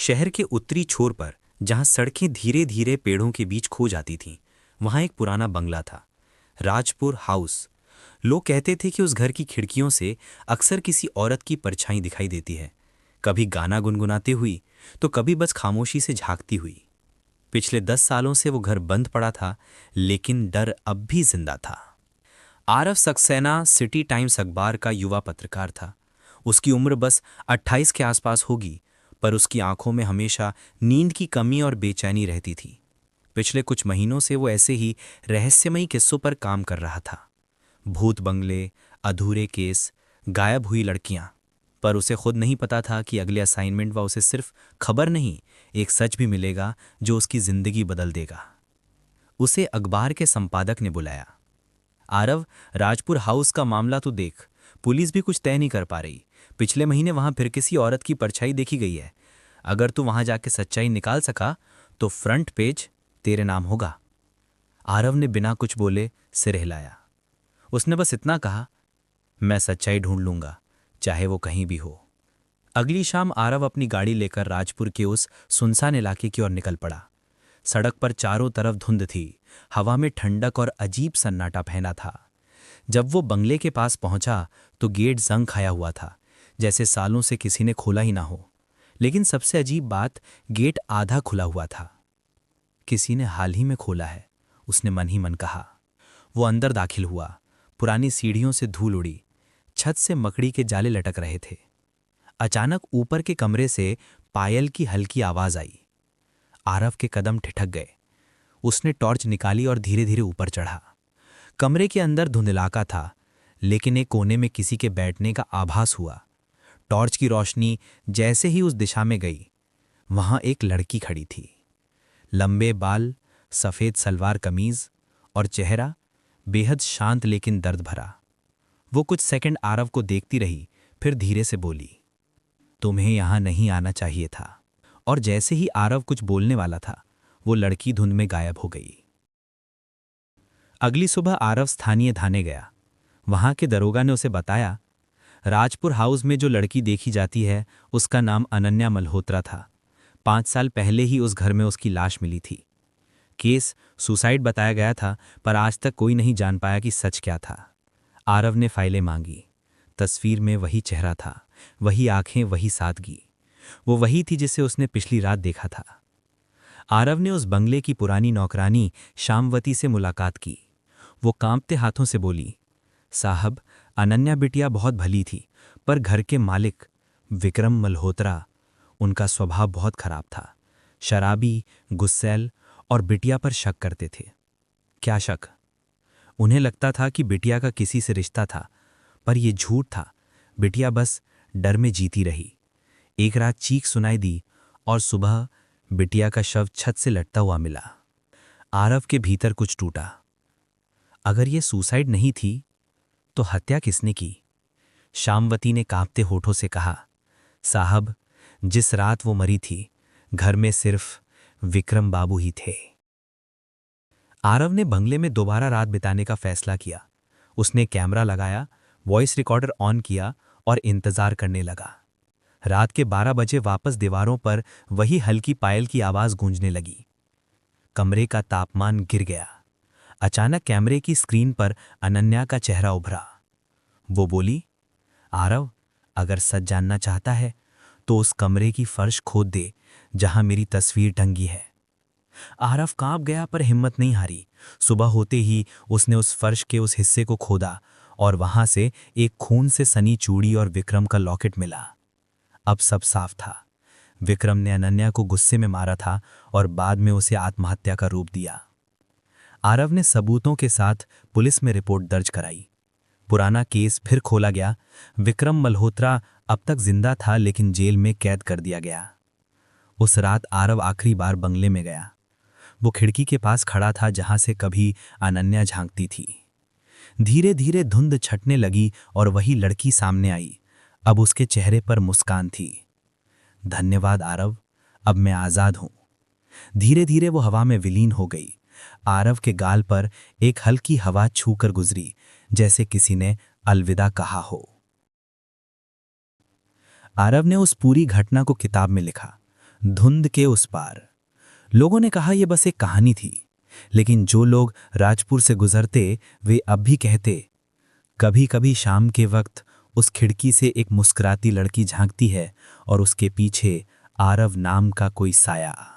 शहर के उत्तरी छोर पर, जहां सड़कें धीरे धीरे पेड़ों के बीच खो जाती थीं, वहां एक पुराना बंगला था, राजपुर हाउस। लोग कहते थे कि उस घर की खिड़कियों से अक्सर किसी औरत की परछाई दिखाई देती है, कभी गाना गुनगुनाते हुई तो कभी बस खामोशी से झांकती हुई। पिछले 10 सालों से वो घर बंद पड़ा था, लेकिन डर अब भी जिंदा था। आरव सक्सेना सिटी टाइम्स अखबार का युवा पत्रकार था। उसकी उम्र बस 28 के आसपास होगी, पर उसकी आंखों में हमेशा नींद की कमी और बेचैनी रहती थी। पिछले कुछ महीनों से वो ऐसे ही रहस्यमयी किस्सों पर काम कर रहा था। भूत बंगले, अधूरे केस, गायब हुई लड़कियां। पर उसे खुद नहीं पता था कि अगले असाइनमेंट व उसे सिर्फ खबर नहीं, एक सच भी मिलेगा जो उसकी जिंदगी बदल देगा। उसे अखबार के संपादक ने बुलाया। आरव, राजपुर हाउस का मामला तो देख, पुलिस भी कुछ तय नहीं कर पा रही। पिछले महीने वहां फिर किसी औरत की परछाई देखी गई है। अगर तू वहां जाके सच्चाई निकाल सका तो फ्रंट पेज तेरे नाम होगा। आरव ने बिना कुछ बोले सिर हिलाया। उसने बस इतना कहा, मैं सच्चाई ढूंढ लूंगा, चाहे वो कहीं भी हो। अगली शाम आरव अपनी गाड़ी लेकर राजपुर के उस सुनसान इलाके की ओर निकल पड़ा। सड़क पर चारों तरफ धुंध थी, हवा में ठंडक और अजीब सन्नाटा फैला था। जब वो बंगले के पास पहुंचा तो गेट जंग खाया हुआ था, जैसे सालों से किसी ने खोला ही ना हो। लेकिन सबसे अजीब बात, गेट आधा खुला हुआ था। किसी ने हाल ही में खोला है, उसने मन ही मन कहा। वो अंदर दाखिल हुआ। पुरानी सीढ़ियों से धूल उड़ी, छत से मकड़ी के जाले लटक रहे थे। अचानक ऊपर के कमरे से पायल की हल्की आवाज आई। आरव के कदम ठिठक गए। उसने टॉर्च निकाली और धीरे धीरे ऊपर चढ़ा। कमरे के अंदर धुंधलाका था, लेकिन एक कोने में किसी के बैठने का आभास हुआ। टॉर्च की रोशनी जैसे ही उस दिशा में गई, वहां एक लड़की खड़ी थी। लंबे बाल, सफेद सलवार कमीज और चेहरा बेहद शांत लेकिन दर्द भरा। वो कुछ सेकंड आरव को देखती रही, फिर धीरे से बोली, तुम्हें यहां नहीं आना चाहिए था। और जैसे ही आरव कुछ बोलने वाला था, वो लड़की धुंध में गायब हो गई। अगली सुबह आरव स्थानीय थाने गया। वहां के दरोगा ने उसे बताया, राजपुर हाउस में जो लड़की देखी जाती है, उसका नाम अनन्या मल्होत्रा था। 5 साल पहले ही उस घर में उसकी लाश मिली थी। केस सुसाइड बताया गया था, पर आज तक कोई नहीं जान पाया कि सच क्या था। आरव ने फाइलें मांगी। तस्वीर में वही चेहरा था, वही आंखें, वही सादगी। वो वही थी जिसे उसने पिछली रात देखा था। आरव ने उस बंगले की पुरानी नौकरानी शामवती से मुलाकात की। वो कांपते हाथों से बोली, साहब, अनन्या बिटिया बहुत भली थी, पर घर के मालिक विक्रम मल्होत्रा, उनका स्वभाव बहुत खराब था। शराबी, गुस्सैल और बिटिया पर शक करते थे। क्या शक? उन्हें लगता था कि बिटिया का किसी से रिश्ता था, पर यह झूठ था। बिटिया बस डर में जीती रही। एक रात चीख सुनाई दी और सुबह बिटिया का शव छत से लटता हुआ मिला। आरव के भीतर कुछ टूटा। अगर यह सुसाइड नहीं थी तो हत्या किसने की? शामवती ने कांपते होठों से कहा, साहब, जिस रात वो मरी थी, घर में सिर्फ विक्रम बाबू ही थे। आरव ने बंगले में दोबारा रात बिताने का फैसला किया। उसने कैमरा लगाया, वॉइस रिकॉर्डर ऑन किया और इंतजार करने लगा। रात के 12 बजे वापस दीवारों पर वही हल्की पायल की आवाज गूंजने लगी। कमरे का तापमान गिर गया। अचानक कैमरे की स्क्रीन पर अनन्या का चेहरा उभरा। वो बोली, आरव, अगर सच जानना चाहता है तो उस कमरे की फर्श खोद दे जहां मेरी तस्वीर टंगी है। आरव कांप गया, पर हिम्मत नहीं हारी। सुबह होते ही उसने उस फर्श के उस हिस्से को खोदा और वहां से एक खून से सनी चूड़ी और विक्रम का लॉकेट मिला। अब सब साफ था। विक्रम ने अनन्या को गुस्से में मारा था और बाद में उसे आत्महत्या का रूप दिया। आरव ने सबूतों के साथ पुलिस में रिपोर्ट दर्ज कराई। पुराना केस फिर खोला गया। विक्रम मल्होत्रा अब तक जिंदा था, लेकिन जेल में कैद कर दिया गया। उस रात आरव आखिरी बार बंगले में गया। वो खिड़की के पास खड़ा था जहां से कभी अनन्या झांकती थी। धीरे धीरे धुंध छटने लगी और वही लड़की सामने आई। अब उसके चेहरे पर मुस्कान थी। धन्यवाद आरव, अब मैं आजाद हूं। धीरे धीरे वो हवा में विलीन हो गई। आरव के गाल पर एक हल्की हवा छूकर गुजरी, जैसे किसी ने अलविदा कहा हो। आरव ने उस पूरी घटना को किताब में लिखा। धुंध के उस पार। लोगों ने कहा यह बस एक कहानी थी, लेकिन जो लोग राजपुर से गुजरते वे अब भी कहते, कभी कभी शाम के वक्त उस खिड़की से एक मुस्कुराती लड़की झांकती है और उसके पीछे आरव नाम का कोई साया।